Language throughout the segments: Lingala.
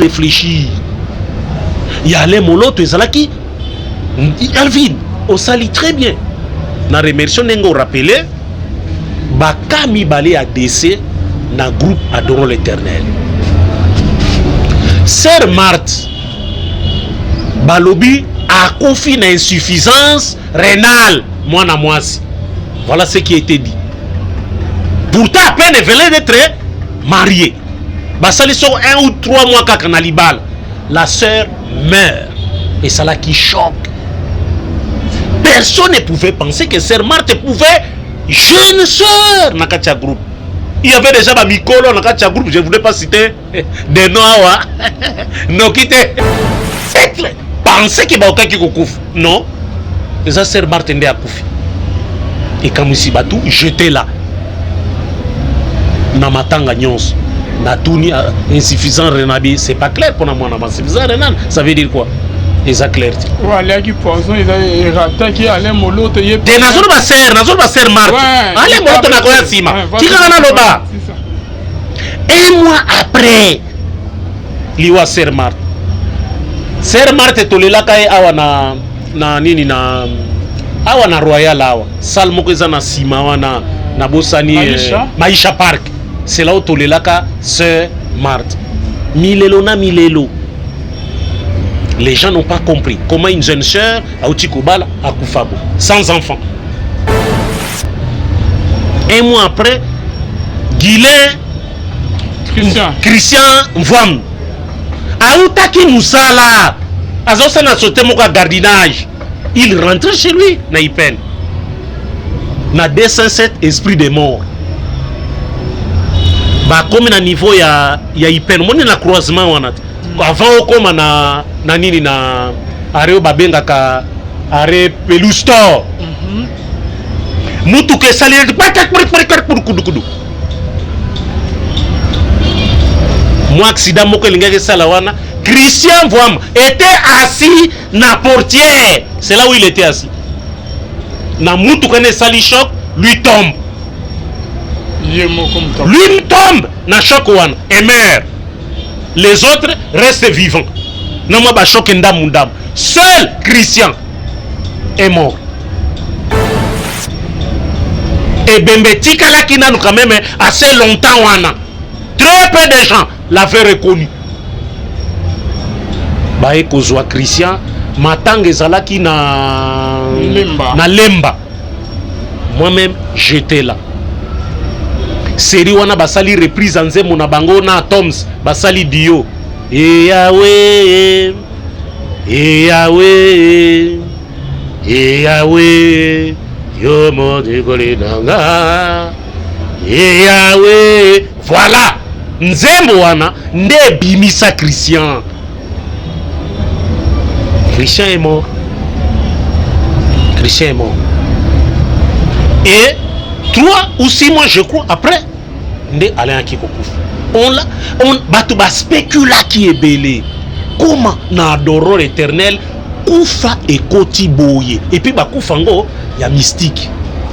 réfléchir. Il y a les moloto et Zalaki. Alvin, on s'allie très bien. Na remercie Nengo rappelé. Bakami balé à DC na groupe Adorons l'Éternel. Sœur Marthe Balobi a confié une insuffisance rénale. Moi na moi. Voilà ce qui a été dit. Pourtant, à peine elle venait d'être mariée. Basali sont 1 ou 3 mois qu'à Nalibal. La sœur meurt. Et ça là qui choque. Personne ne pouvait penser que sœur Marthe pouvait jeune sœur dans Katia groupe. Il y avait déjà ma Mikolo dans Katia groupe. Je ne voulais pas citer des noms. Non, qui était. Pensez qu'il y a quelqu'un qui couvre. Non. Et ça, sœur Marthe n'est à Koufi. Et quand ici Batou, j'étais là. Namatanga nyons. Natuni insuffisant renabi. C'est pas clair pour moi. Insuffisant renal. Ça veut dire quoi? Eza clair. Ouais, qui poison, ils ont attaqué à l'emolo. T'es nazolo ba ser Marthe. Allez moloto na koya sima. Qui kana loba. Un mois après, liwa ser Marthe. Ser Marthe tolela kai awa na nini na awa na Royal awa. Salmo ko eza na sima wana na bosani Maisha Park. C'est là où tolela ka sœur Marthe. Milelo na milelo. Les gens n'ont pas compris comment une jeune sœur à Outikobala a Koufabo, sans enfant. Un mois après, Guilain Christian Mvam a Outaki Moussala, a Zosana Sotemoka gardinage. Il rentrait chez lui, na Ipen. Na 207 esprit de mort. Bah, comme na niveau ya Ipen, on est na croisement wana. Avant comme na nini na areo babenga ka are pelusto mutu ke salir kudu moi accident moko lingaki sala wana Christian Voam était assis na portière, c'est là où il était assis na mutu kene sali choc lui tombe lui tombe na choc wana et meurt. Les autres restent vivants. Non, moi, choc ndam. Seul Christian est mort. Et Bembeti Kalakina nous quand même assez longtemps wana. Très peu de gens l'avaient reconnu. Bae kozwa Christian matang ezalaki na Lemba. Moi-même j'étais là. Série wana basali reprise en zemo na bango na Toms basali dio e Yahweh yo mo de golinanga e Yahweh. Voilà nzembo wana nde bimisa Christian. Christian est mort. Et 3 ou 6 mois je crois après Nde Alain Kikokouf. On batuba spécula qui est belé. Comment na Adorons l'Éternel Koufa et Koti Boye. Et puis ba Koufango, il y a mystique.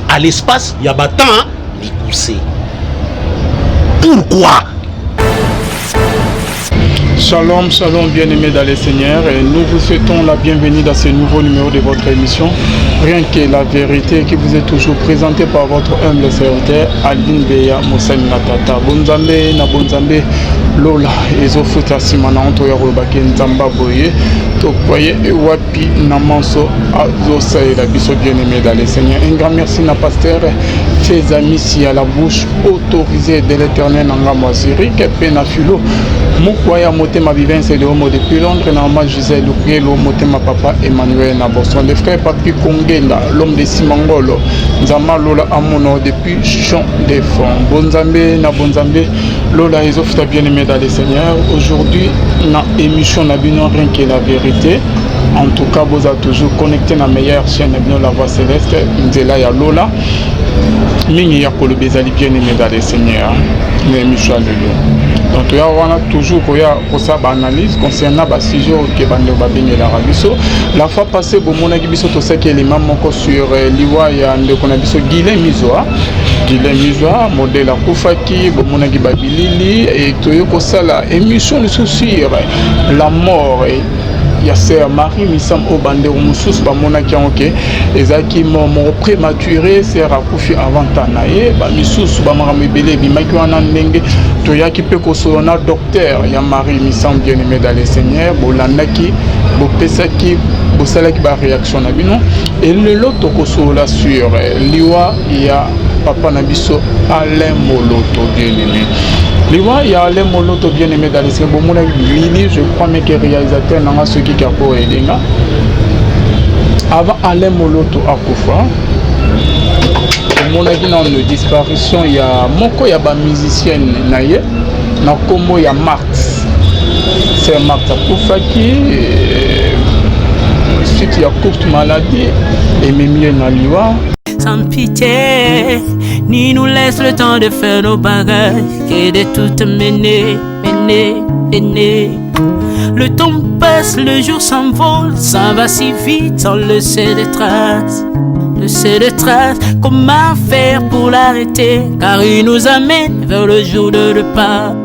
À l'espace, il y a batan ni poussé. Pourquoi? Shalom, shalom, bien-aimés dans le Seigneur, et nous vous souhaitons la bienvenue dans ce nouveau numéro de votre émission, Rien que la vérité, qui vous est toujours présentée par votre humble serviteur, Alvin Beya Moussani Natata. Bonzambe, na bonzambe, Lola, Ezofuta Simana, Antoya Robake, Nzamba Boye, Tokwaye, Ewapi, Namanso, Azosa et la biso bien-aimés dans le Seigneur. Un grand merci, na pasteur, tes amis, si à la bouche autorisée de l'éternel, Nanga Moisiri, Kepena Filo, Moukwaya Motema Vivence de Homo depuis Londres, Nama Gisèle Lukrelo, Motema Papa Emmanuel Nabosson, les frères Papi Kongenda, l'homme de Simangolo, Nzama Lola Amono depuis Champ des Fonds. Bonzambe, na Bonzambe, Lola Ezofuta bien-aimé dans les Seigneurs. Aujourd'hui, na émission Nabino Rien que la vérité. En tout cas, vous êtes toujours connecté à la meilleure chaîne Nabino La Voix Céleste, Nzela ya Lola. Mingi ya Kolobezali bien-aimé dans les Seigneurs. L'émission Lulu. Donc on a toujours pour ça analyse concernant le sujet que la fois passée on a vu tout ça qui est les mamans sur l'Iwa il y a Guilhem Mizoa modèle Koufaki on a Babilili et toyoko sala émission sur la mort. Il y a Sœur Marie Missam Obande Oumoussous Bamona qui ont été ezaki mon prématuré Sœur Akoufi avant Tanaye Bamissous Bamara Mebele Bimaki wana ndenge toyaki pe kosona docteur ya Marie Missam bien-aimé dans le Seigneur bolandaki bopesaki bosalaki ba réaction na bino et le lot kosola sur liwa ya papa Nabiso Alain Moloto bien-aimé. Il y a Alain Moloto bien-aimé dans les Seigneur. Je crois que le réalisateur n'a pas ce qui a pour aider. Avant Alain Moloto à Koufa, il y a une disparition. Il y a Moko, il y a une musicienne, il y a Marthe. C'est Marthe à Koufa qui, suite il y a courte maladie, et même il y a sans pitié, ni nous laisse le temps de faire nos bagages, et de tout mener. Le temps passe, le jour s'envole, ça va si vite sans laisser de traces. Comment faire pour l'arrêter, car il nous amène vers le jour de repas.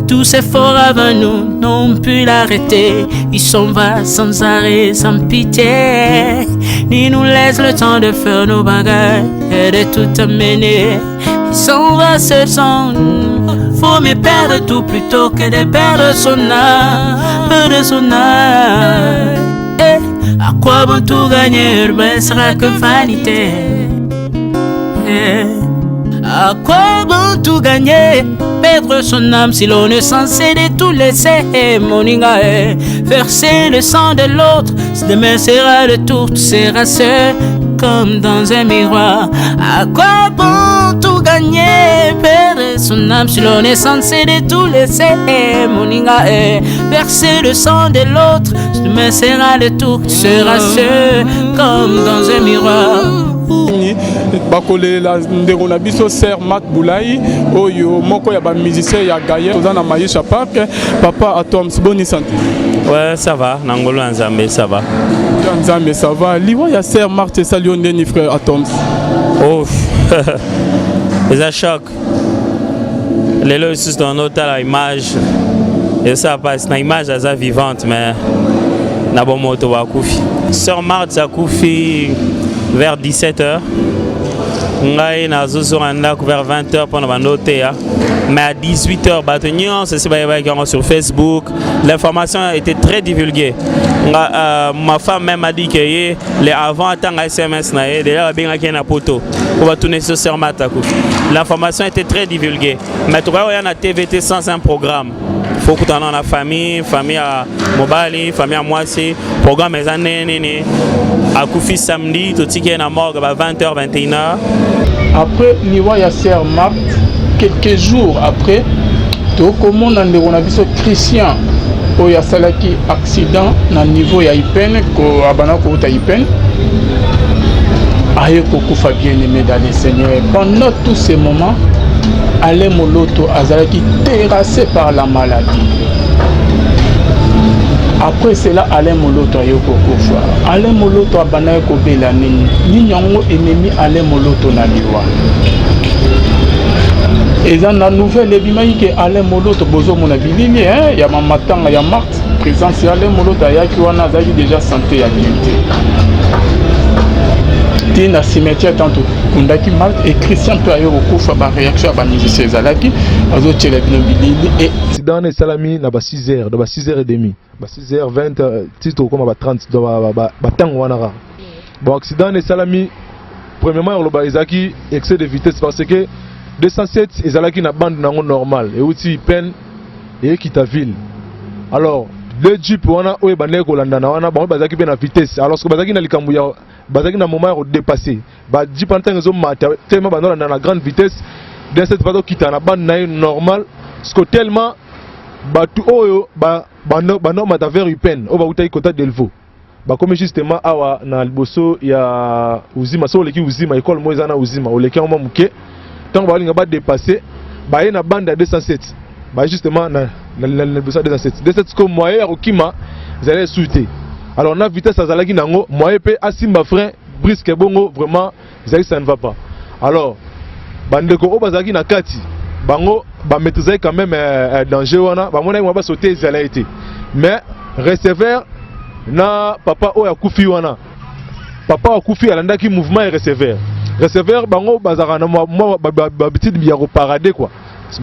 Tous ces forts avant nous n'ont pu l'arrêter. Il s'en va sans arrêt, sans pitié, ni nous laisse le temps de faire nos bagages et de tout amener. Il s'en va seul sans nous. Faut me perdre tout plutôt que de perdre son âme, à quoi bon tout gagner, ben sera que vanité. À quoi bon tout gagner, perdre son âme si l'on est censé de tout laisser. Moninga verser le sang de l'autre, si demain sera le tour, tu seras seul comme dans un miroir. À quoi bon tout gagner, perdre son âme si l'on est censé de tout laisser. Moninga verser le sang de l'autre, si demain sera le tour, tu seras seul comme dans un miroir. Bakole la ndeko na biso Sœur Mat Boulaye oyo moko ya ba musicien ya Gaïa toza na Maïcha Park. Papa Atoms, bonne santé. Ouais, ça va, Nangolo Nzambe, ça va. Nzambe, ça va. Liwa ya Sœur Marthe Salion Deni frère Atoms. Oh, c'est un choc. Les lois sont dans notre image. Et ça passe, une image assez vivante, mais na bon moto wa koufi. Sœur Marthe ça koufi vers 17h. Ngai na zozo anda vers 20h pendant ma note. Mais à 18h, c'est sur Facebook. L'information a été très divulguée. Ma femme même a dit que les avant attend SMS d'ailleurs bien qu'il y a une photo. On va tourner sur Sœur Marthe. L'information a été très divulguée. Mais tu vois, il y a un TVT sans un programme. Il faut que tu aies la famille à Mobali, famille à Moissy, programme les années à Koufi samedi, tout ce qui est à morgue à 20h, 21h. Après, il y a Sœur Marthe, quelques jours après, on a vu Christian, il y a un accident au niveau de Ipen, bien-aimé dans le Seigneur. Pendant tous ces moments, Alain Moloto Azalaki terrassé par la maladie. Après cela, Alain Moloto a yokokufa. Alain Moloto a banaye kobela nini. Ninyango ennemi Alain Moloto na liwa. Et dans la nouvelle, il y a Alain Moloto bozo mona bilili, il y a Mamatanga, il y a Marthe. Présence Alain Moloto a wana azali déjà santé ya beauté. Dans le cimetière, tant que Marthe et Christian peut aller au coup, faire une réaction à la musicien Zalaki, à d'autres et dans les salami, na 6h, dans 6h30, 6h20, titre comme 30, dans bon, accident les salami, premièrement, le Izaki, excès de vitesse parce que 207, Izalaki na bande normale, et aussi peine et quitte la ville. Alors, le Jeep, on a eu un Kolandana, on a Bazaki na vitesse, alors que Bazaki na Likambuya. Bazaki na moment où dépassé ba Jeep en temps tellement dans la grande vitesse dans cette bateau qui est en bande normal parce que tellement ba tout oyo ba no mata vers Upen o ba utai kota delvo ba comme justement awa na liboso ya uzima so leki uzima école moza na uzima o leki en muke tant ba linga ba dépasser baye na bande à 207 bah justement na 207 207 comme moyen okima zale souhaité alors na vitesse azalaki nango moyen pe asimba frein brisque bongo vraiment ça ne va pas alors bandeko o bazaki na kati bango ba maîtriser quand même danger wana ba mona ba sauter zala été mais receveur na papa o ya kufi wana papa akufi alandaki mouvement et receveur bango bazaka na moi habitude ya ko parader quoi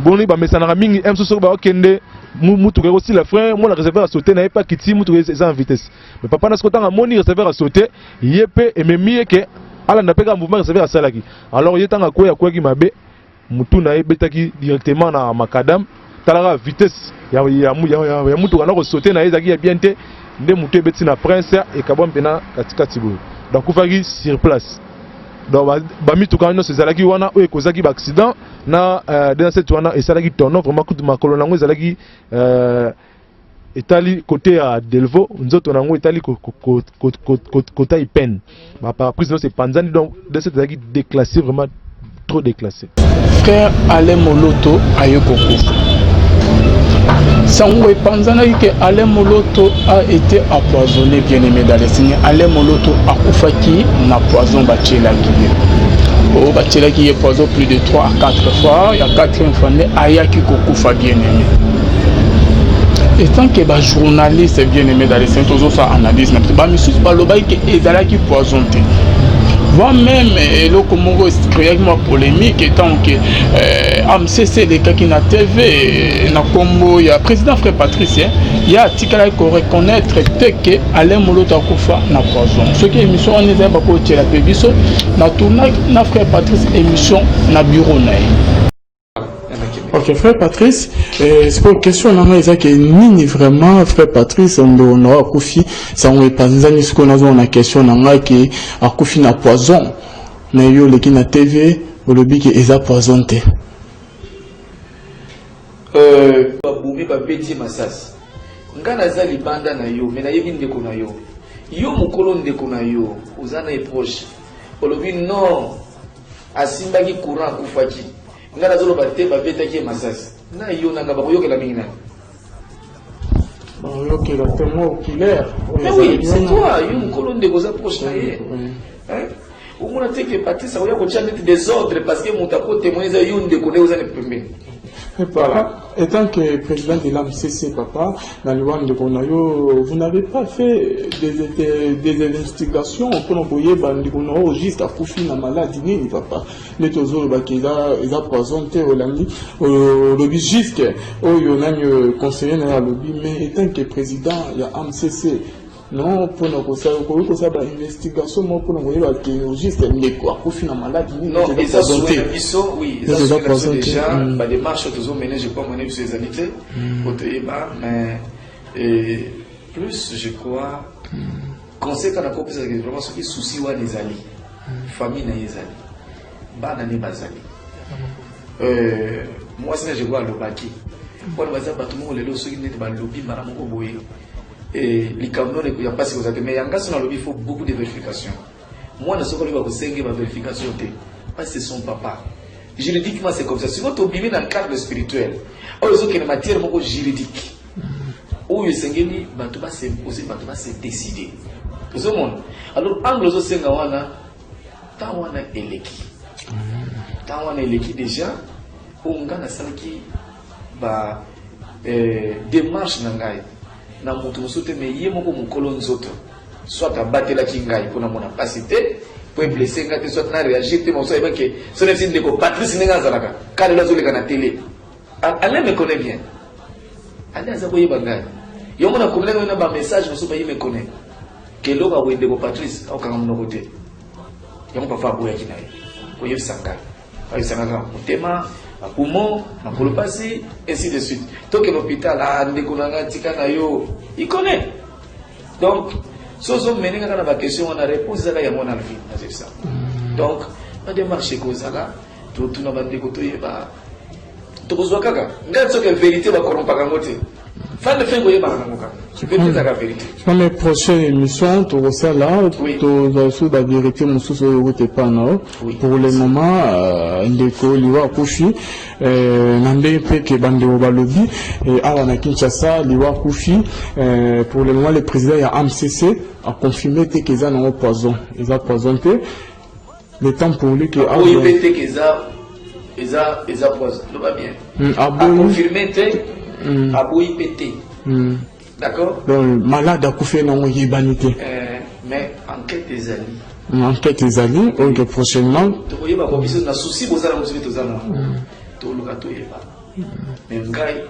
boni ba mesana mingi msoso ba okende mutu ko aussi le frein moi le receveur a sauté na pas kiti mutu est en vitesse mais papa na skotanga moni receveur a sauté yepe et memie que ala na peka mouvement receveur a salaki alors yetanga ko ya ko ki mabe mutu na ebetaki directement na makadam talaka vitesse ya mutu kana ko sauter na ezaki ya bien te nde mutu ebeti na prince et kabom pena katikati bo donc ufaki sur place donc ba mitu kana se zalaki wana o ekozaki ba accident na dans cette wana et salaki tono vraiment coup de makolo nango ezalaki etali côté à Delvaux nzoto nango etali côté Ipen ba par prise c'est panzani donc dans cette zalaki déclassé vraiment trop déclassé frère Alain Moloto ayokoko Sangwe Panzana que Alain Moloto a été empoisonné, bien aimé dans les signes. Alain Moloto a koufaki na poison Bachela qui est. Bachela qui est poison plus de 3 à 4 fois. Il y a 4e fois, Ayaki Kokoufa bien aimé. Et tant que les journalistes bien aimé dans les signes, tous ont fait analyse. Mais si c'est pas le bail qui est qui poisonné. Moi-même, le Congo créé une polémique étant que AMCC les cas qui na TV na Congo il y a président frère Patrice il y a tikala ko reconnaître que Alain Moloto akufa na poison ce qui émission on est pas ko tiela pebiso na tourna na frère Patrice émission na bureau na. Ok, frère Patrice, c'est pas une question, non, mais c'est ni vraiment, frère Patrice, on a Koufi, ça on est pas ni ce qu'on a une question, on a qui a Koufi na poison, mais yo les qui na TV, au lobby qui est poisonné. Baboumi ba beti masas. Ngana zali banda na yo, mais na yebi ndeko na yo. Yo mukolo ndeko na yo, uzana est proche. Au lobby non, asimba ki courant kufaki. Ngana zolo bate ba betaki masas na yo nanga ba yoke la mingi na yoke la témoin oculaire oui c'est toi yo mukolo ndeko za proche na ye hein au moins te que Patrice a ko tchana des ordres parce que mutako témoigner yo ndeko ne uzane pembe. Voilà. Étant que président de l'AMCC, papa, dans le Rwanda de Konayo, vous n'avez pas fait des investigations pour envoyer Bandikono juste à Koufi na maladie, papa. Les tozos qui a présenté au lobby juste au yon conseiller dans le lobby, mais étant que président il y a AMCC. Non, pour nous ça une investigation, pour nous voir que juste les quoi, pour finir maladie. Non, et ça sont oui, ça sont déjà bah des marches toujours menées, je crois mener sur les amitiés, mais plus je crois conseil qu'on a proposé vraiment ce qui souci wa des alliés, famille na les alliés, bah na les bazali. Moi c'est je vois le baki. Pour le bazar tout le monde les lots qui n'est pas lobby maramoko boye. Et les camions il n'y a pas si vous avez mais en cas il faut beaucoup de vérifications. Moi ne sais pas si ma vérification parce que c'est son papa. Juridiquement c'est comme ça. Si vous êtes obligé dans le cadre spirituel, ou les autres qui matière juridique, ou les sengeni batuba c'est posé batuba c'est décidé. Tout le monde. Alors angle les autres sengawana, tawana eleki. Tawana eleki déjà, on gagne ça qui ba démarche nangai. Na mutu musote me ye moko mukolo nzoto soit abatela kingai pona mona pasité pour blesser ngate soit na réagir te moso ebake so ne tinde ko Patrice nenga zalaka kale la zoleka na télé Alain me connaît bien Alain za boye bangai yo mona komela na ba message moso ba me connaît que lo ba wende ko Patrice au kanga mno côté yo mpa fa boya kinaye ko yefsanga ay sanga mutema Akumo, Nakolopasi, ainsi de suite. Tant que l'hôpital a un découlanga tika yo, il connaît. Donc, si on mène la question, on a réponse à la mon alphi, c'est ça. Donc, la démarche est cause là, tout n'a pas de côté, bah, tout besoin kaka. Regarde ce que la vérité va corrompre à côté. Fan de fin goye banamoka. Je vais dire la vérité. Dans mes prochaines émissions, tu reçois là, tu reçois la vérité, mon sous pas non. Pour le moment, ndeko liwa kufi, nande peke bande obalobi, et awana Kinshasa liwa kufi. Pour le moment, le président de AMCC a confirmé que ils ont poison, ils ont poisonné. Le temps pour lui que oui, ils ont poison, tout va bien. A confirmé que Aboui pété. D'accord. Donc, malade a couffé non yibanité. Mais enquête des alliés. Enquête des alliés, donc prochainement. Tu vois, il y a un souci, vous allez vous tous allons. Tu le gâteau est pas. Mais ngai,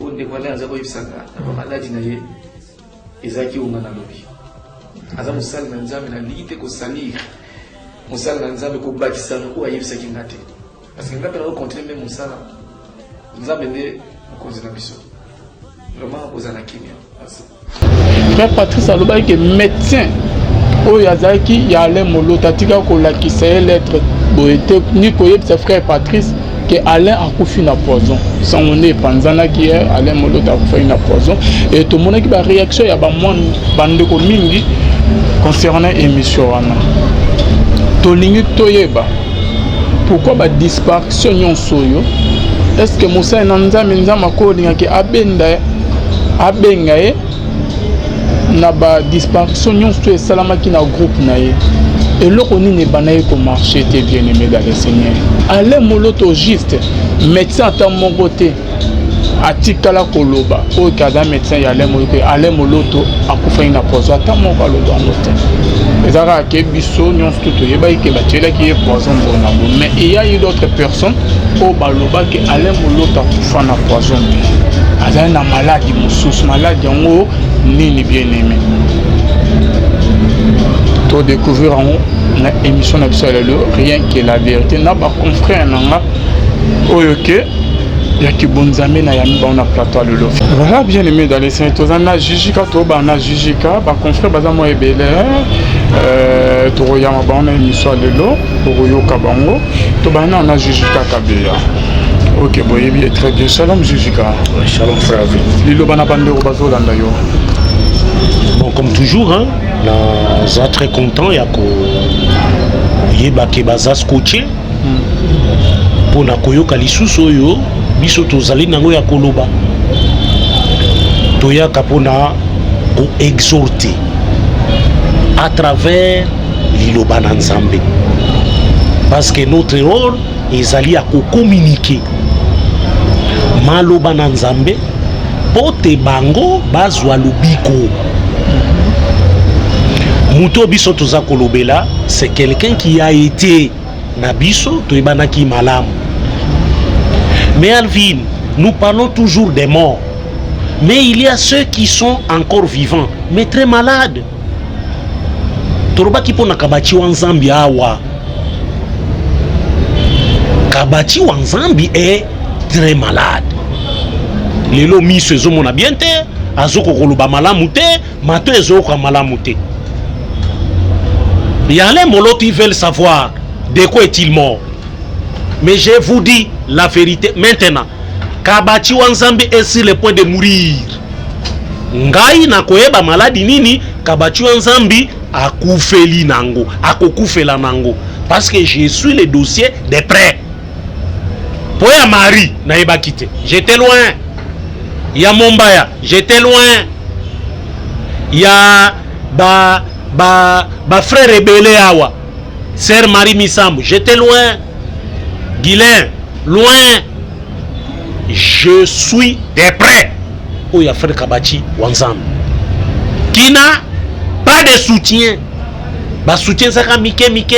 on dévoile un zéro ipsanga. La maladie n'a eu. Ezaki ou manalobi. Aza musal nanzame na lite ko salir. Musal nanzame ko bakisa no ko ayibsaki ngate. Parce que ngapela ko continuer même musala. Nzambe ne ko zina biso. Vraiment aux anakimia. Frère Patrice Aloba est médecin. Oh Yazaki, il y a les molos, tatika kola qui sait l'être boété. Ni koyeb c'est frère Patrice que Alain a couffé na poison. Sans on est panzana qui est Alain molo a couffé na poison. Et tout le monde qui va réaction il y a ba mon bande ko mingi concernant émission wana. Tolingi toyeba. Pourquoi ba disparition nyon soyo? Est-ce que Moussa Nanza Menza Makoni qui abenda abengaye na ba disparition nyon soyo salama qui na groupe nae. Et le qu'on n'est pas naé comme marché était bien aimé dans le Seigneur. Allez moloto juste médecin à mon côté. Atikala koloba. Au cas d'un médecin il y a allez moloto à couper une pause. Attends mon kalodo en noté. Les arabes qui biso nyon tout y est qui batela qui est poison bon. Mais il y a eu d'autres personnes au baloba qui allait moloto à couper une poison. Azana na maladie moussous maladie en haut ni bien aimé. Pour découvrir en émission rien que la vérité n'a pas confrère nanga oyoke ya kibonzame na yami ba on a plateau le lof. Voilà bien aimé dans les saints tous na jijika to ba na jijika ba confrère baza mo ebele to yama ba on a émission le lo pour yoka bango to ba na jijika kabila. OK boye bien très bien shalom jijika. Shalom frère. Lilo bana bande ko bazo landa yo. Bon, comme toujours, hein, nous sommes très contents. Il y a que baza scotché pour na koyo kalisuso yo biso tozali nango ya koloba toya kapona ko exhorter à travers liloba na Nzambe parce que notre rôle ezali à communiquer maloba na Nzambe pote bango bazwa lobiko. Mouto biso toza kolobela, c'est quelqu'un qui a été nabiso toibana ki malam. Mais Alvin, nous parlons toujours des morts. Mais il y a ceux qui sont encore vivants, mais très malades. Toroba ki pona kabachi wanzambi awa. Kabachi wanzambi est très malade. Lelo mi sezo mona bien te, azoko koloba malamu te, mato ezoko malamu te. Il y a les molots qui veulent savoir de quoi est-il mort. Mais je vous dis la vérité maintenant. Kabachi Wanzambi est sur le point de mourir. Ngai na koyeba maladi nini Kabachi Wanzambi akufeli nango, akokufela nango. Parce que je suis le dossier de près. Pour ya Marie na yeba kite. J'étais loin. Il y a Mombaya, j'étais loin. Il y a frère rebelle awa sœur Marie Misambo, j'étais loin. Guilain, loin. Je suis de près. Oh, il y a frère Kabachi Wanzambi qui n'a pas de soutien. Ba soutien ça Mike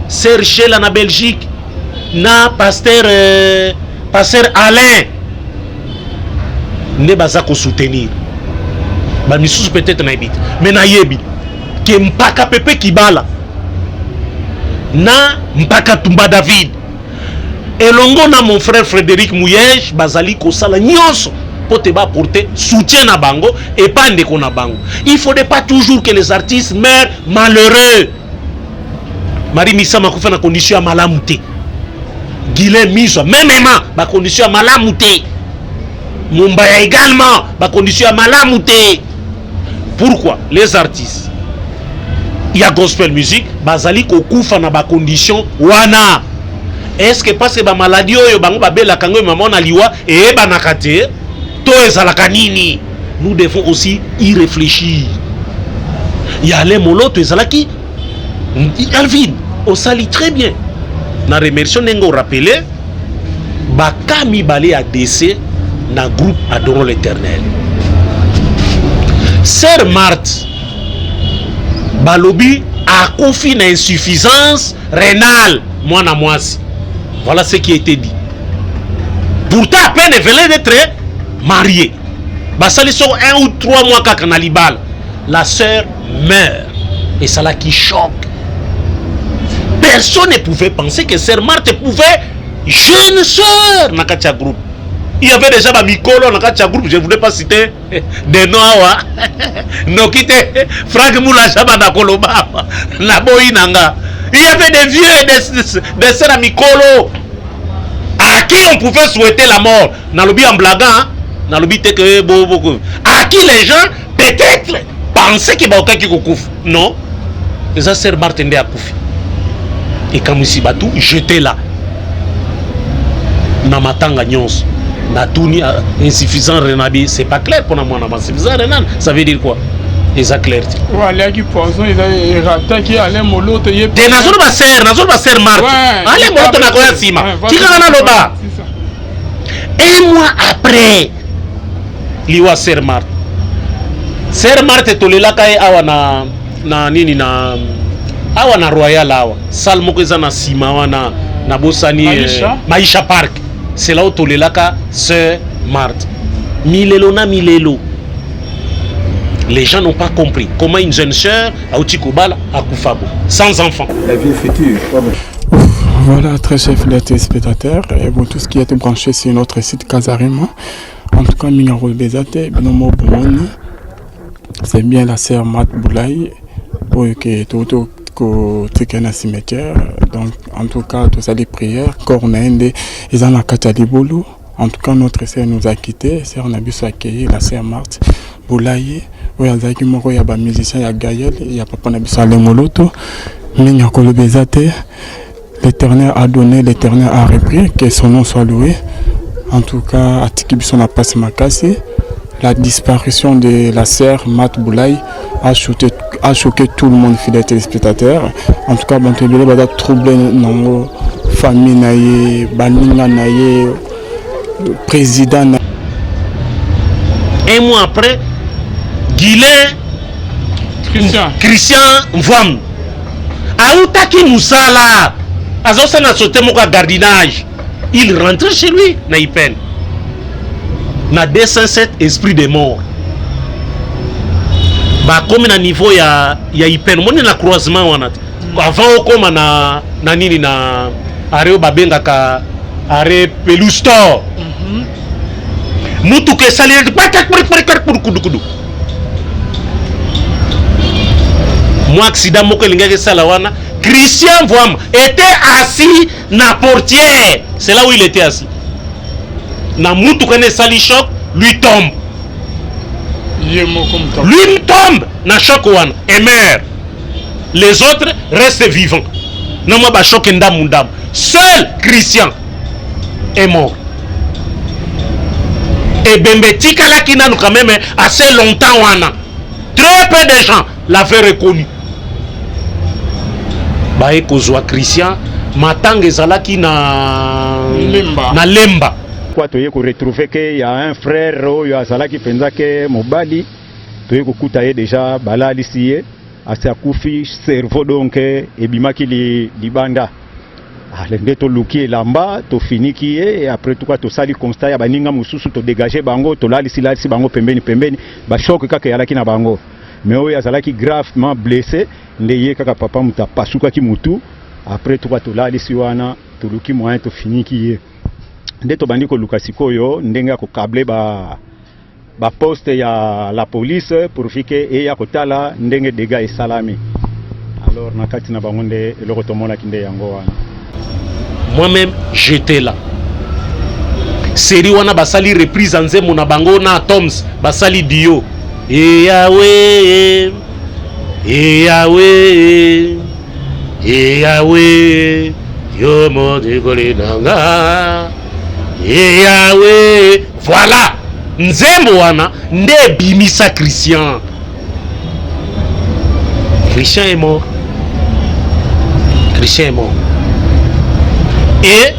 sœur Shela na Belgique na pasteur Alain ne baza ko soutenir. Ba misusu peut-être na ebit mais na yebi que mpaka pepe kibala na mpaka tumba David elongo na mon frère Frédéric Mouyej bazali kosala nyonso pour te apporter soutien na bango et pas ndeko na bango. Il faudrait pas toujours que les artistes meurent malheureux. Marie Misama ko fait na condition ya malamu te. Guilhem Miso même ba condition ya malamu te. Mumbaya également, ba condition ya malamu te. Pourquoi les artistes il y a gospel music bazali kokufa na ba condition wana? Est-ce que parce que ba maladie oyo bango babela kango maman na liwa et ba nakate to ezalaka nini? Nous devons aussi y réfléchir. Il y a les moloto ezalaki Alvin au sali très bien. Na remercier nengo rappeler bakami balé à décès na groupe Adorons l'Éternel. Sœur Marthe Balobi a confié une insuffisance rénale. Moi na moisi. Voilà ce qui a été dit. Pourtant à peine elle venait d'être mariée. Basali sur 1 ou 3 mois qu'à Canalibal. La sœur meurt. Et ça là qui choque. Personne ne pouvait penser que Sœur Marthe pouvait jeune sœur dans le groupe. Il y avait déjà un Mikolo dans le groupe, je ne voulais pas citer des noms. Non, quittez Franck Moula Chabana Koloba. Il y avait des vieux et des sœurs à Mikolo à qui on pouvait souhaiter la mort. Dans le en blaguant, dans le but que à qui les gens peut-être pensaient qu'il y avait quelqu'un qui couvre. Non, les sœurs Martin de Akoufi. Et quand je suis j'étais là. Namatanga nyons. Natuni insuffisant renabi, c'est pas clair pour moi. Insuffisant renal, ça veut dire quoi? Les clair. Ouais, les poison, ils ont attaqué à l'aime l'autre. Des nations va ser Marthe. Allez, moi, tu n'as pas sima. Tu as le bas. Un mois après, liwa ser Marthe. Ser Marthe tolelaka awa na nini na awa na Royal awa. Salmo ko na sima wana na bosani Maisha Park. C'est là où tolelaka Sœur Marthe. Milelo na milelo. Les gens n'ont pas compris comment une jeune sœur à Outikobala à Koufabo, sans enfant. La vie future. Voilà, très chers téléspectateurs, et vous tous qui êtes branchés sur notre site Casarima. En tout cas, Mingarol Bezate, Binomo Boumoni, c'est bien la sœur Marthe Boulaye, pour que tout le cimetière. Donc, en tout cas, tout ça, les prières, Cornaende, ils en ont Katalibolo. En tout cas, notre sœur nous a quittés. On a pu s'accueillir la sœur Marthe Boulaye. Il y a des musiciens, il y a Gaël, il y a Papa Nabissale Moloto. Mingarol Bezate. L'Éternel a donné, l'Éternel a repris, que son nom soit loué. En tout cas, à Tikibison a passé ma casse. La disparition de la sœur Marthe Boulaye a choqué tout le monde, fidèles téléspectateurs. En tout cas, il y a troublé nos familles, Baninga, président. Un mois après, Guilain Christian Mvam Aoutaki Moussala. Azosana sauté mon gardinage. Il rentre chez lui, na Ipen. Na 207 esprit de mort. Bah comme na niveau ya Ipen, mon na croisement wana. Avant comme na nini na areo babenga ka are pelustor. Mutu ke salir patak pour kudu. Moi accident moko lingaki sala wana. Christian Voam était assis na portière. C'est là où il était assis. Na mutu kene sali choc, lui tombe. Lui tombe na choc wana et meurt. Les autres restent vivants. Non moi ba choc ndam. Seul Christian est mort. Et Bembetika là qui n'a quand même assez longtemps wana. Très peu de gens l'avaient reconnu. Bae kozwa Christian matanga ezalaki na lemba kwa toye ko retrouver que y a un frère oyo azalaki penza ke mobali toye kokuta ye déjà balali siye asiakufi cerveau donc ebimaki libanda alende to luki elamba to finiki ye et après tout quoi to sali constat ya baninga mususu to dégager bango to lali bango pembeni ba choc kaka yalaki na bango. Mais oyo azalaki gravement blessé ndeye kaka papa muta pasuka ki mutu après tout to lalisi wana to luki moyen to finiki ye nde to bandi ko luka sikoyo ndenga ko câbler ba poste ya la police pour fike e ya kotala ndenge dégâts et salami. Alors nakati na bango nde eloko to mona kinde yango wana. Moi-même j'étais là. série wana basali reprise en nzembo na bango na Toms basali dio e Yahweh e Yahweh e Yahweh yo modikoli nanga e Yahweh. Voilà nzembo wana nde bimisa Christian. Christian est mort. Christian est mort. Et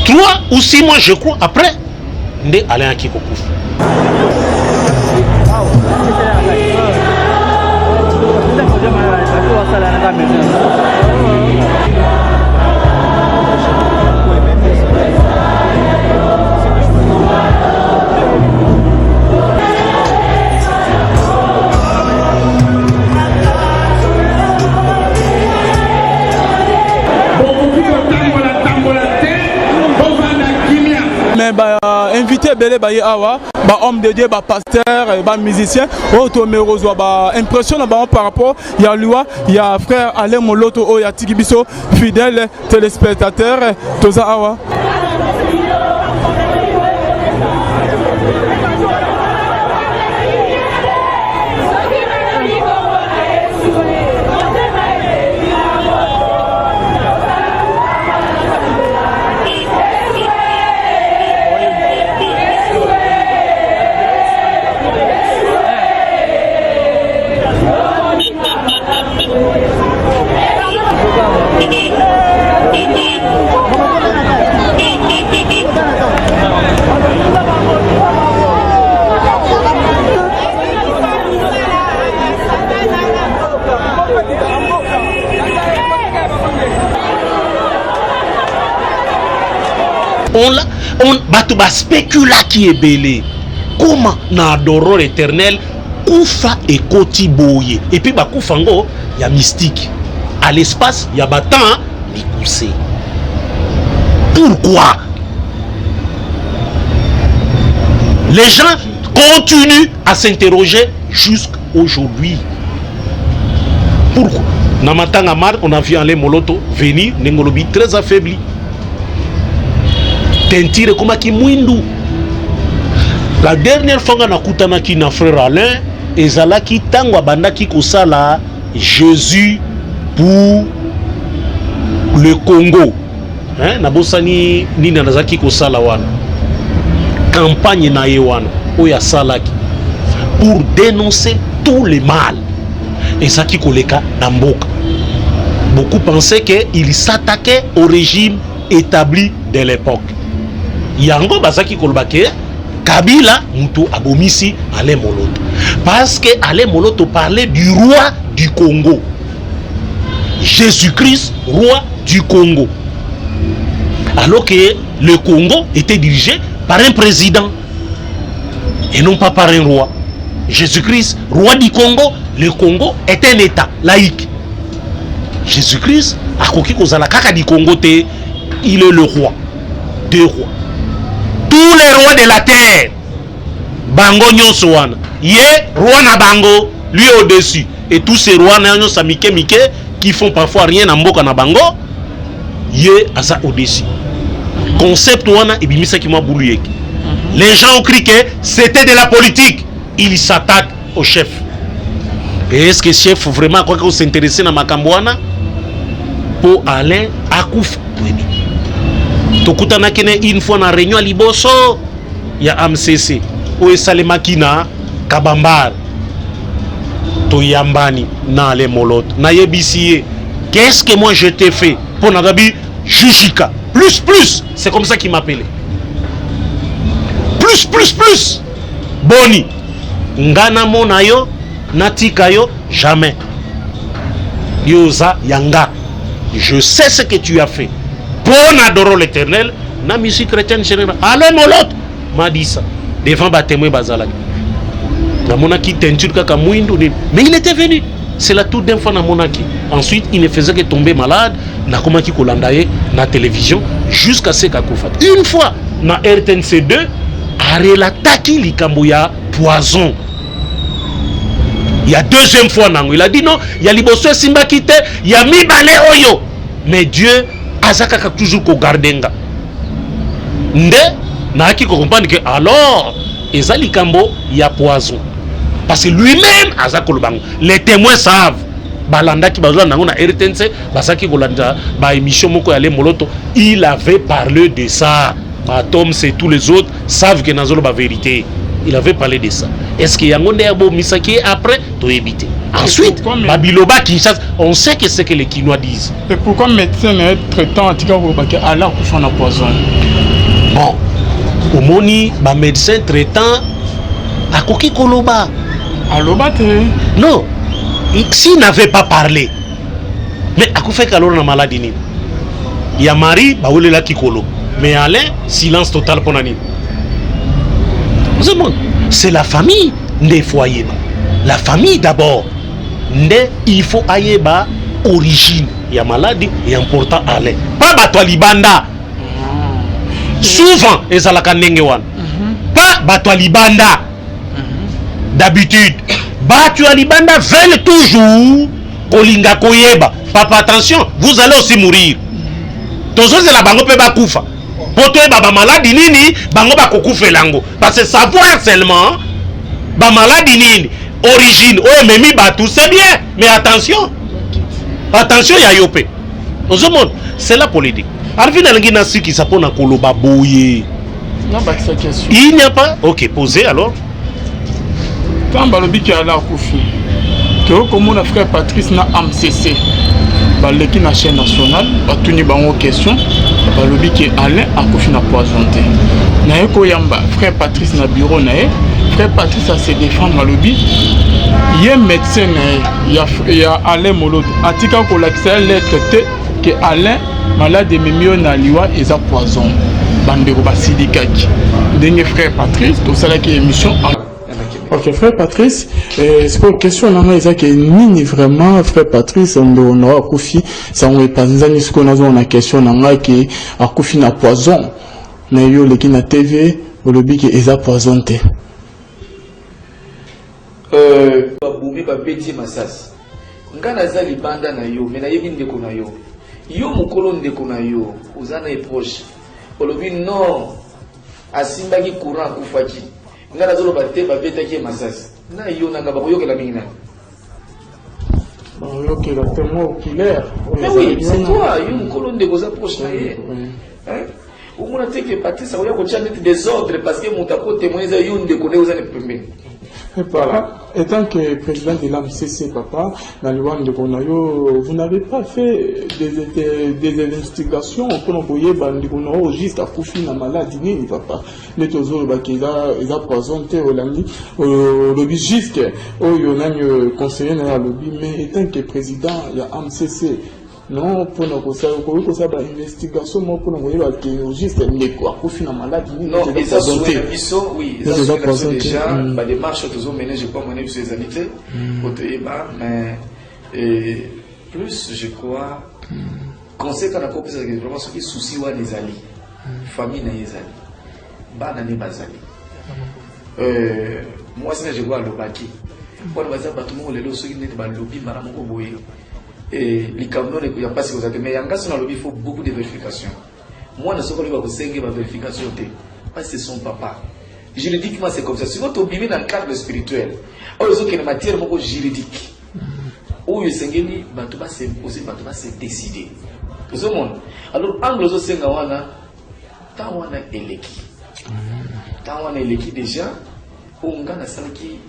3 ou 6 mois, je crois, après, Nde Alain Kikokouf. Invité belé baye awa ba homme de Dieu ba pasteur ba musicien auto reçoit ba impression par rapport ya loi ya frère Alain Moloto o ya tikibiso fidèle téléspectateur toza awa. On batuba spécula qui est belé. Comment na adoro l'éternel Koufa et Koti Boye. Et puis ba Koufango, il y a mystique. À l'espace, il y a batan, mais poussé. Pourquoi? Les gens continuent à s'interroger jusqu'aujourd'hui. Pourquoi? Namatanga Mar, on a vu Alain Moloto venir, Nengolobi très affaibli. Tentire comme qui mwindu. La dernière fois qu'on a kutanaki na frère Alain, ezalaki tangwa bandaki kosala Jésus pour le Congo. Hein, nabosani nina nazaki kosala wana. Campagne na yewana oya salaki pour dénoncer tout le mal. Ezaki koleka na mboka. Beaucoup pensaient qu'il s'attaquait au régime établi de l'époque. Yango bazaki kolbake Kabila mutu abomisi Alain Moloto parce que Alain Moloto parlait du roi du Congo, Jésus-Christ, roi du Congo, alors que le Congo était dirigé par un président et non pas par un roi. Jésus-Christ, roi du Congo, le Congo est un état laïque. Jésus-Christ akoki kozala kaka du Congo te, il est le roi, deux rois. Tous les rois de la terre, Bango nyonso wana, yé roi na bango, lui au-dessus. Et tous ces rois nyonso mike qui font parfois rien na mboka na bango, yé asa au-dessus. Concept wana ebimisa ki mwa bouluyeki. Les gens ont crié que c'était de la politique. Ils s'attaquent au chef. Et est-ce que le chef vraiment quoi qu'on s'intéresse na makambo wana pour Alain akufa? Tokutana kene une fois na réunion à Liboso ya AMCC o esalemaki na Kabambar to yambani na Alain Moloto na yebisiye qu'est-ce que moi je t'ai fait pour nagabi Jujika plus c'est comme ça qu'il m'appelait plus boni ngana mona yo natika yo jamais yoza yanga je sais ce que tu as fait pour adorer l'éternel, na musique chrétienne générale. Alain Moloto m'a dit ça devant Batemwe Bazalaki. Na monaki teinture kaka mwindu, mais il était venu. C'est la toute d'un fois na monaki. Ensuite, il ne faisait que tomber malade. Na komaki kolandaye na télévision jusqu'à ce qu'akufa. Une fois na RTNC2, arelataki likambo ya poison. Il y a deuxième fois nango, il a dit non, il y a liboso simba kite, il y a mibale oyo. Mais Dieu azaka toujours ko gardenga nde naaki ko comprendre que alors ezali kambo ya poison parce que lui-même aza kolobango les témoins savent balandaki bazwa nango na RTNC basaki kolanda ba émission moko ya le moloto il avait parlé de ça. Tom c'est tous les autres savent que nazolo ba vérité. Il avait parlé de ça. Est-ce qu'il y a un monde misaki après to éviter. Ensuite, Babiloba Kinshasa, on sait que c'est que les Kinois disent. Et pourquoi médecin est traitant anti-cancer à la couche en poison? Bon, au moni, ba médecin traitant à Koki Koloba. À l'obate? Non, s'il n'avait pas parlé, mais à quoi fait qu'alors on a maladie? Il y a Marie, bah où est là Kikolo. Mais Alain, silence total pour Nani. C'est la famille des foyers. La famille d'abord. Il faut aller à origine. Il y a maladie et important Alain. Pas Batwa Libanda. Souvent, et ça la kanengewan. Pas Batwa Libanda. D'habitude, Batwa Libanda veulent toujours Kolinga Koyeba. Papa, attention, vous allez aussi mourir. Toujours c'est la bango pe ba kufa. Poto e baba maladie nini bango ba kokufa lango. Parce que savoir seulement ba maladie nini origine oh memi ba tout c'est bien mais attention. Attention ya yopé. C'est la politique. Arvina ngina siki sapona koloba boye. Non ba sa question. Il n'y a pas. OK, posez alors. Quand balobi ki ala kufi. Que comme mon frère Patrice na AMCC. Baleki na chaîne nationale, batuni bango question, balobi ki Alain akufi na poisonté. Na eko yamba frère Patrice na bureau na e, frère Patrice a se défendre balobi. Yé médecin na ya Alain Moloto. Atika ko lakisa lettre te que Alain malade memio na liwa eza poison. Bandeko basidikaki. Ndenge frère Patrice to sala ki émission. Ok, frère Patrice, c'est quoi la question là, c'est que ni vraiment frère Patrice on a Koufi, ça on est pas ni ce qu'on a une question là qui a Koufi na poison, mais yo les qui na TV au lobby qui est poisonné. Babumi babeti masas. Ngana za libanda na yo, mais na yebi ndeko na yo. Yo mukolo ndeko na yo, uzana e proche. Au lobby non, asimba ki courant kufaki. Ngana zolo bate babeta ki masas. Na yo nanga ba yo ke la mingina. Ba yo ke la témoin oculaire. Mais oui, c'est toi, yo mukolo ndeko za proche na ye. Hein? Ou mona te que Patrice a ko tchana des ordres parce que mutako témoin za yo ndeko ne uzana pembe. Voilà. Étant que président de l'AMCC, papa, dans le Rwanda de Konayo, vous n'avez pas fait des investigations pour envoyer Bandikono juste à Koufi na maladie, papa. Les tozos qui a poisonné au lami, au lobby juste, au yon conseiller dans le lobby, mais étant que président, il y a AMCC. Non, pour nous faire une investigation, pour nous voir que juste les quoi, pour finir malade. Non, et ça sur l'émission, oui, ça sur l'émission déjà, bah des marches toujours menées, je crois, menées sur les invités, mais plus je crois, conseil qu'on a compris, c'est vraiment ce qui soucie wa les alliés, famille na les alliés, bah na les bazali. Moi c'est je vois le baki, pour le bazar, bah tout le monde les lots ceux qui n'étaient pas lobby, madame Oboye. Et les camions ne peuvent pas se faire, mais en cas où il faut beaucoup de vérifications. Moi, je ne sais pas si je vais vérification parce que c'est son papa. Juridiquement, c'est comme ça. Si vous êtes obligé dans le cadre spirituel, ou il y a une matière juridique, où il y a une va se décider. Alors, angle de ce wana, tant on a éleki. Tant on a éleki déjà, on a salaki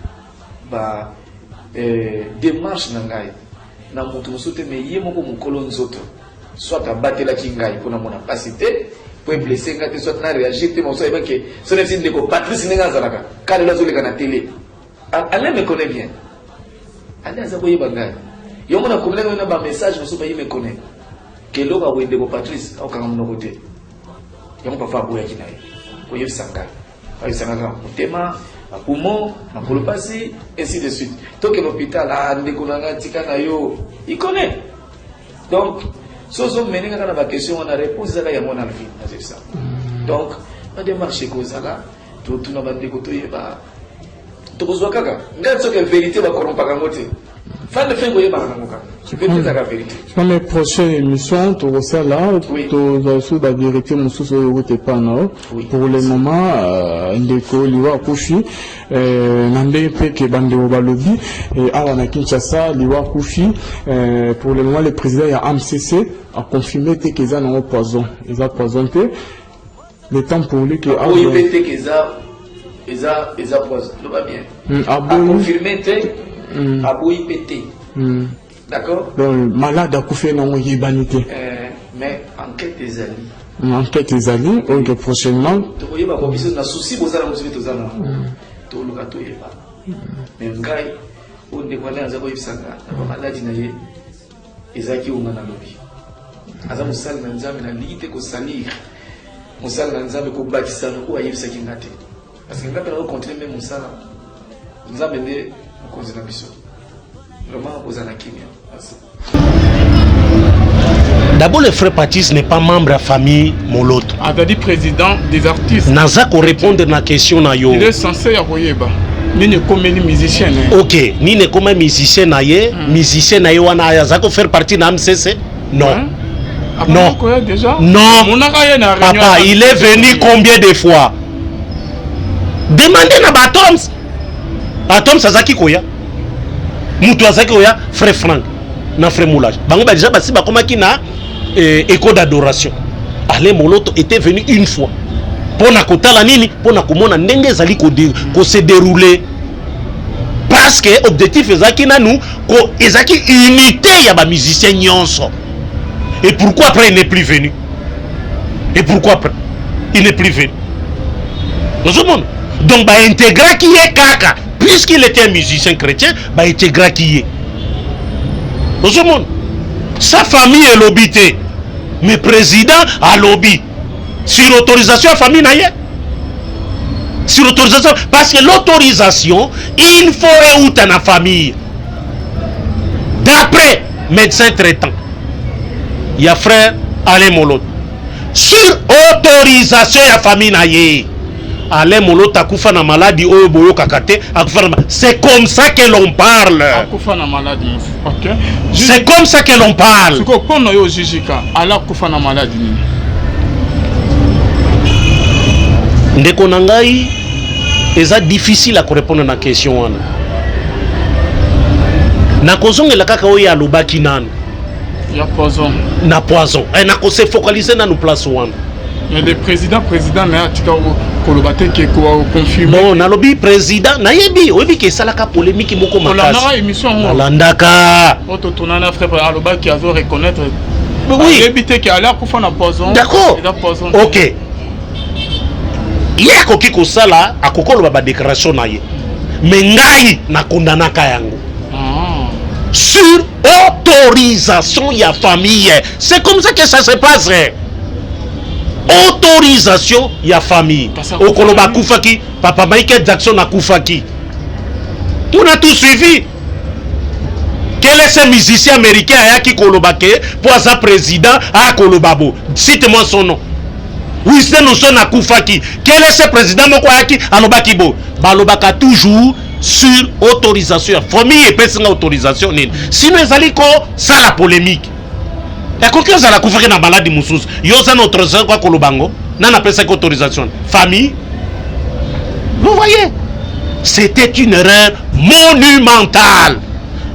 démarche nangai. Na mutu musote me ye moko mukolo nzoto soit abatela kingai pona mona pasité pour blesser ngate soit na réagir te moso eba ke so ne sinde ko Patrice ninga zalaka kale la zoleka na télé. Alain me connaît bien. Alain za boye bangai yo mona komela na ba message moso ba ye me connaît ke lo ba wende ko Patrice au kanga mno côté yo mo fa boya kinai ko ye sanga ay sanga tema Apumo, Makolopasi, ainsi de suite. Tant que l'hôpital a un il connaît. Donc, si on mène la question, on a réponse à la mon avis. Donc, on a démarché comme ça. Tout le monde a dit que tout est pas. Tout le monde a dit que la vérité va corrompre. Fan de fin goye ba namuka. Vérité la vérité. Dans mes prochaines émissions, tu reçois là, tu as la vérité, mon souci de pas non. Pour le moment, ndeko liwa kufi, nande pe ke bande obalobi et awana Kinshasa liwa kufi. Pour le moment, le président ya AMCC a confirmé que ça n'a pas poison, ils ont poisonné. Le temps pour lui que oui, pété que ça, ils ont poison. Tout va bien. A confirmé que abouy pété. D'accord. Donc malade a coupé non yibanité. Mais enquête des alliés. Enquête des alliés. Donc prochainement. Tu voyez ma commission na souci bozala mosusu tozana. To luka to yeba. Mais ngai on ne connaît pas zabo ibsanga. Na maladi na ye. Ezaki unga na lobi. Aza musali na nzambe na lite ko salir. Musali na nzambe ko bakisa ko ayibisaki ngate. Parce que ngapela ko continuer même musala. Nzambe ne ko zina biso. Vraiment ozana kimia. D'abord, le frère Patis n'est pas membre de la famille Moloto. Ah, t'as dit président des artistes. Naza ko répondre na question na yo. Il est censé y avoir. Ni ne comme musicien. Ok, ni ne comme musicien na ye, musicien na ye wana ya zako faire partie na MCC? Non. Non. Déjà? Non. Papa, il est venu combien de fois? Demandez na Batoms. Batoms Sazaki Koya. Moutou Azaki Koya, frère Franck. Na frère Moulage. Bango ba déjà basi ba komaki na écho d'adoration. Alain Moloto était venu une fois. Pour na kotala nini, pour na komona ndenge zali ko se dérouler. Parce que objectif ezaki na nous ko ezaki unité ya ba musicien nyonso. Et pourquoi après il n'est plus venu? Et pourquoi après il n'est plus venu? Donc bah intégrer qui est kaka, puisqu'il était un musicien chrétien, bah intégrer qui est. Sa famille est lobité, mais président a lobby. Sur autorisation, la famille n'a rien. Sur autorisation, parce que l'autorisation, il faut où dans la famille. D'après médecin traitant, il y a frère Alain Moloto. Sur autorisation, la famille n'a rien. Alain Moloto a koufa na maladie oyo boyo kakate c'est comme ça que l'on parle. Koufa na maladie. OK. C'est comme ça que l'on parle. Ce qu'on connaît au Jijika, ala koufa na maladie. Ndeko nangai eza difficile à répondre na question wana. Na kozongela kaka oyo alobaki nanu. Ya poison. Na poison. Na ko se focaliser na nous place wana. Mais le président na atika kolobate ke ko confirmer. Non, na lobby président na yebi, oyebi ke salaka polémique moko makasi. On a émission on landaka. Auto tonana frère aloba qui a reconnaître. Oui. Éviter que ala kufa na poison. D'accord. OK. Hier koki ko sala akokolo ba déclaration na ye. Mais ngai na kondanaka yango. Sur autorisation ya famille. C'est comme ça que ça se passe. Autorisation ya famille. Okoloba kufaki, papa Michael Jackson a kufaki. On a tout suivi. Quel est ce musicien américain ayaki kolobake pour sa président à Kolobabo? Cite-moi son nom. Winston Oson a kufaki. Quel est ce président moko ayaki alobaki bo? Balobaka toujours sur autorisation ya famille et personne autorisation nini. Sinon ezali ko ça la polémique. Et quand on a la couvrir na maladie moussous, yosa notre autorisation quoi kolobango, n'a pas cette autorisation. Famille, vous voyez, c'était une erreur monumentale.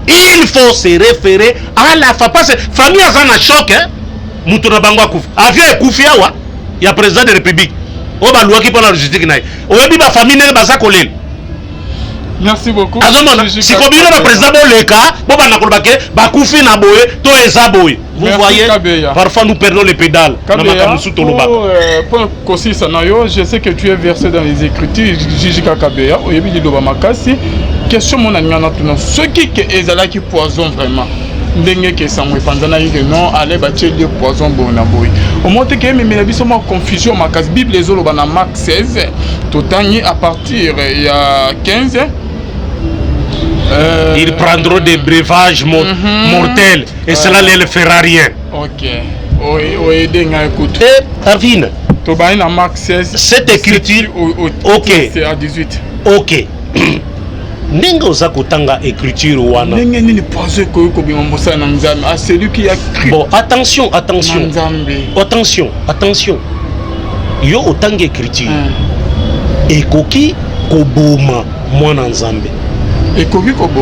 Il faut se référer à la famille. Parce que famille a un choc, hein. Moutouna bangwa kouf. Avion est koufia wa. Il y a président de la République. Oh bah loi qui prend la logistique naï. Oh y'a ma famille n'est pas ça collé. Merci beaucoup. Si comme il y a le président le cas, bon bah nakolbake, bah koufi na boye, to ezaboye. Vous voyez, parfois nous perdons les pédales. Pour je sais que tu es versé dans les écritures. Jijika Kabeya, oyebi liloba makasi. Question mon ami na tuna. Ce qui est qui poison vraiment. Ndenge ke samwe panzana yike non allez battre le poison bon na boy. Au monte que mais la biso confusion makasi Bible les oloba na Marc 16 totani à partir il y a 15. Ils prendront des breuvages mortels et cela ne le fera rien. Ok. Oui, écoute. Arvin. Tobaïna Marc 16. Cette écriture. Ok. C'est à 18. Ok. ndenge oza kotanga écriture wana ndenge nini poison ko bima mosala na nzambe à celui qui a cru. Bon, attention yo otanga écriture ekoki koboma mwana nzambe ekoki koboma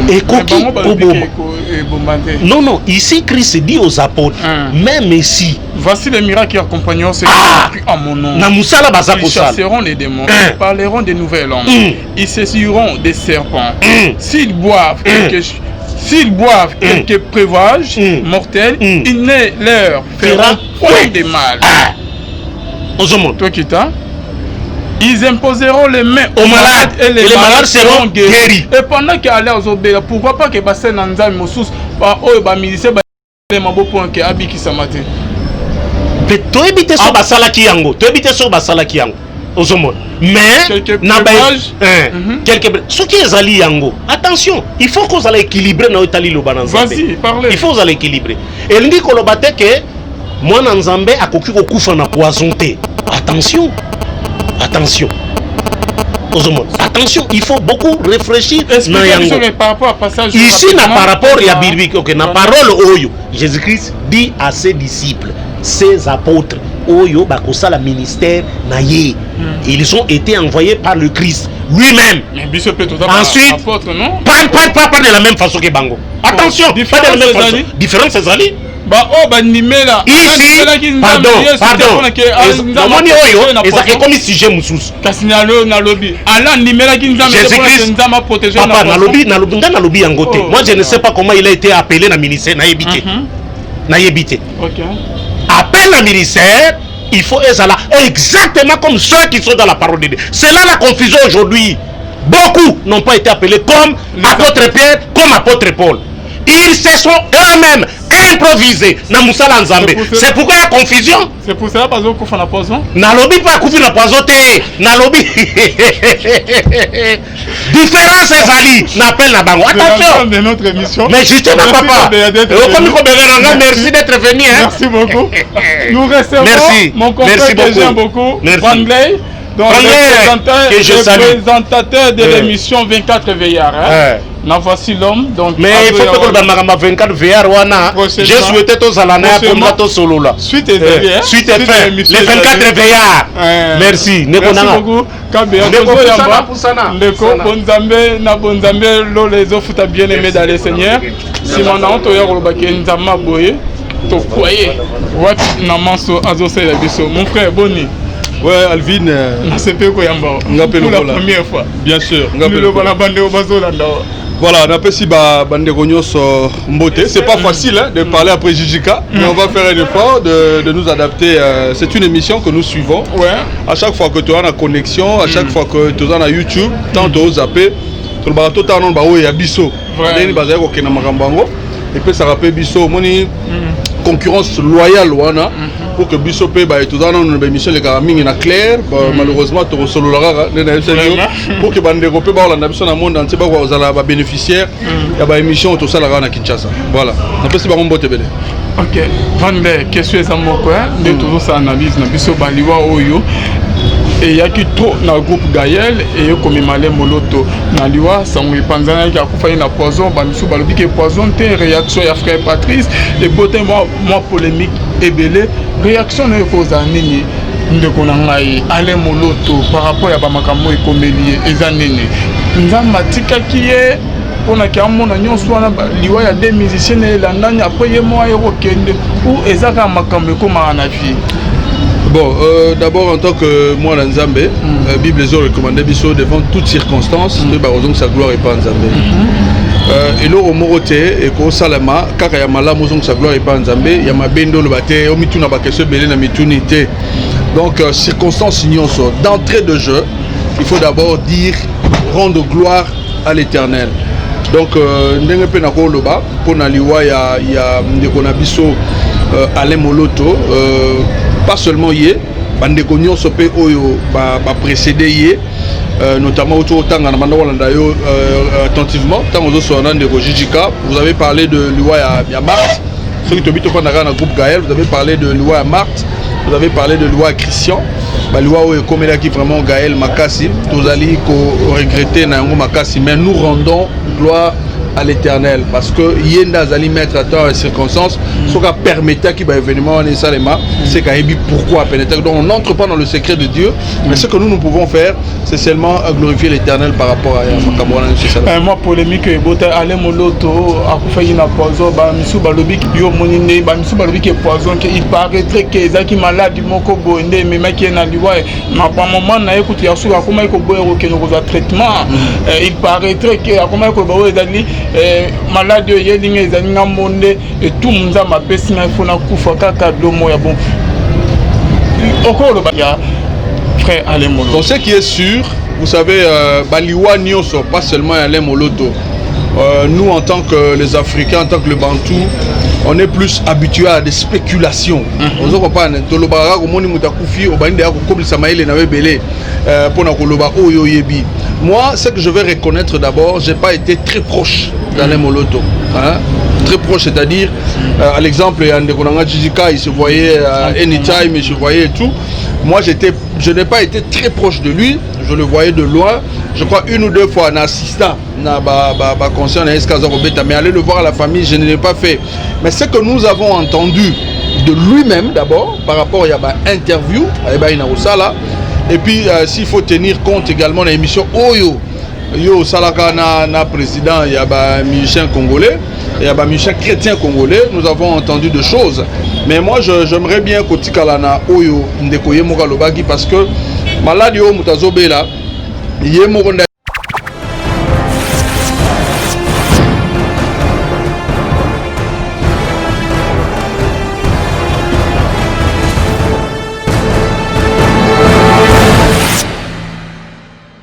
non ici Christ dit aux apôtres même ici voici les miracles qui accompagneront ceux qui crient en mon nom. Ils chasseront les démons, ils parleront des nouvelles langues, ils saisiront des serpents. S'ils boivent quelques breuvages mortels, ils ne leur feront point de mal. Toi qui t'as, ils imposeront les mains aux malades et les malades seront guéris. Et pendant qu'ils allaient aux obéis, pourquoi pas que Bassé Nanzam Moussous, miliciens, les mabos pour un kéabi qui s'en maté. Tu évites sur basala qui yango, mais quelques ce qui est ali yango. Attention, il faut qu'on allait équilibrer nos Italie le bananza. Vas-y, parlez. Il faut aller équilibrer. Et il dit que le batte que moi Nanzambe a koki ko kufa na poisonté. Attention. Attention, il faut beaucoup réfléchir. Ici, par rapport à Bible, na parole Oyo, Jésus-Christ dit à ses disciples, ses apôtres, Oyo bakosala ministère naye. Ils ont été envoyés par le Christ lui-même. Ensuite, pas de la même façon que Bango. Attention, pas de la même façon. Différence c'est ali. Ici, pardon, et comme sujet Moussous. Moi je ne sais pas comment il a été appelé dans le ministère. Appel au ministère, il faut être là exactement comme ceux qui sont dans la parole de Dieu. C'est là la confusion aujourd'hui. Beaucoup n'ont pas été appelés comme apôtre Pierre, comme apôtre Paul. Ils se sont eux-mêmes improvisés dans Moussala Nzambe. C'est pourquoi il y a confusion. C'est pour ça parce qu'on fait la poison. Nalobi pas couper la poison. Nalobi. Différence est ali. N'appelle la bango. Attention. De notre émission. Mais justement papa. Merci d'être venu. Merci beaucoup. Nous recevons mon confrère que j'aime beaucoup. Vangley. Donc le présentateur de l'émission 24 Veillard. Nous voici l'homme. Mais il faut que le 24 Veillard, j'ai souhaité tous à l'année pour tout solo là. Suite est fait. Les 24 Veillard. Merci. Merci beaucoup. Bonzambe, les offres bien aimé dans les seigneurs. Si mon nom est Nzama Boye, tu croyez. Mon frère Boni. Ouais, Alvin. C'est peu pour la première fois. Bien sûr. Voilà, on appelle ici Bandeko Nyonso Mbote. C'est pas facile de parler après Jijika, mais on va faire un effort de nous adapter. C'est une émission que nous suivons. Ouais. À chaque fois que tu as la connexion, à chaque fois que tu as la YouTube, tant tu as zappé, tu as tout le monde il y a Bisso. Et puis ça rappelle Bisso, concurrence loyale pour que Bisso paye tout dans une émission les caramines est clair malheureusement tu reçois pour que Bandeko paye la nation dans le monde entier vous allez bénéficiaire il y a émission tout ça là à Kinshasa voilà on peut se faire un beau télé. Ok Vangley question est à moi quoi de toujours ça analyse na Bisso baliwa oyo et il y a qui trop dans le groupe Gaël et comme Malé Moloto na liwa sango ipanzana qui a kufa na poison bamisu balobi que poison te réaction ya frère Patrice et beauté moi polémique et belé réaction na cause nini ndeko na ngai ale Moloto par rapport ya ba makambo ekomeli ezanene nzamba tikaki ye pona ki amona nyonso wana liwa ya des musiciens et landanya après ye moi ekokende ou ezaka makambo ekoma na vie. Bon, d'abord en tant que moi Nzambe, Bible les a recommandé Bisso devant toutes circonstances, de que sa gloire est pas Nzambe. Et là au Morote et qu'au Salama, kaka ya malamu que sa gloire est pas Nzambe, ya mabendo le bate, au mituna ba question belé na mitunité. Donc circonstances ignoso. D'entrée de jeu, il faut d'abord dire rendre gloire à l'Éternel. Donc ndenge pe na ko loba pour na liwa ya ndeko na Bisso Alain Moloto pas seulement hier, Bandeko Nyonso pe oyo ba précédé hier, notamment autour de Tanga Mandawalayo attentivement, tant aux autres de Jijika, vous avez parlé de Liwa à Marthe, ceux qui te bitent au groupe Gaël, vous avez parlé de Liwa à Marthe, vous avez parlé de loi Christian. La loi où est qui vraiment Gaël Makassi, nous allons regretter Nango Makassi, mais nous rendons gloire à l'Éternel parce que Yenda Zali mettre à temps et circonstances, ce qui permettait qu'il y ait un événement c'est qu'il pourquoi pénétrer. Donc on n'entre pas dans le secret de Dieu, mais ce que nous pouvons faire, c'est seulement glorifier l'Éternel par rapport à Makamouana. Moi polémique Alain Moloto a fait une poison, Missou Balobi yo monine, Missou Balobi qui est poison, il paraîtrait que Zaki malade moko bonde mais mec qui est na liwa, mais par moment na écoute ya souka comment il ko boyero que nous traitement, il paraîtrait que comment il ko boyero dali malade yelinga ezaninga monde et tout munza mapesi na fona kufa kaka domo ya bon okolo ba ya frère Alain Moloto. Donc ce qui est sûr, vous savez baliwa nyoso pas seulement Alain Moloto. Nous en tant que les Africains, en tant que le Bantou, on est plus habitué à des spéculations. Moi, ce que je vais reconnaître d'abord, j'ai pas été très proche d'Alain Moloto. Hein? Très proche, c'est-à-dire, à l'exemple, il se voyait anytime, il se voyait et tout. Moi, je n'ai pas été très proche de lui, je le voyais de loin. Je crois une ou deux fois en assistant, mais aller le voir à la famille, je ne l'ai pas fait. Mais ce que nous avons entendu de lui-même d'abord, par rapport à l'interview, et puis s'il faut tenir compte également de l'émission Oyo, Yo Salaka na président, il y a musicien congolais, il y a musicien chrétien congolais, nous avons entendu de choses. Mais moi j'aimerais bien que Tikalana Oyo Ndekoye Mokalobaki parce que malade yo mutazobe là,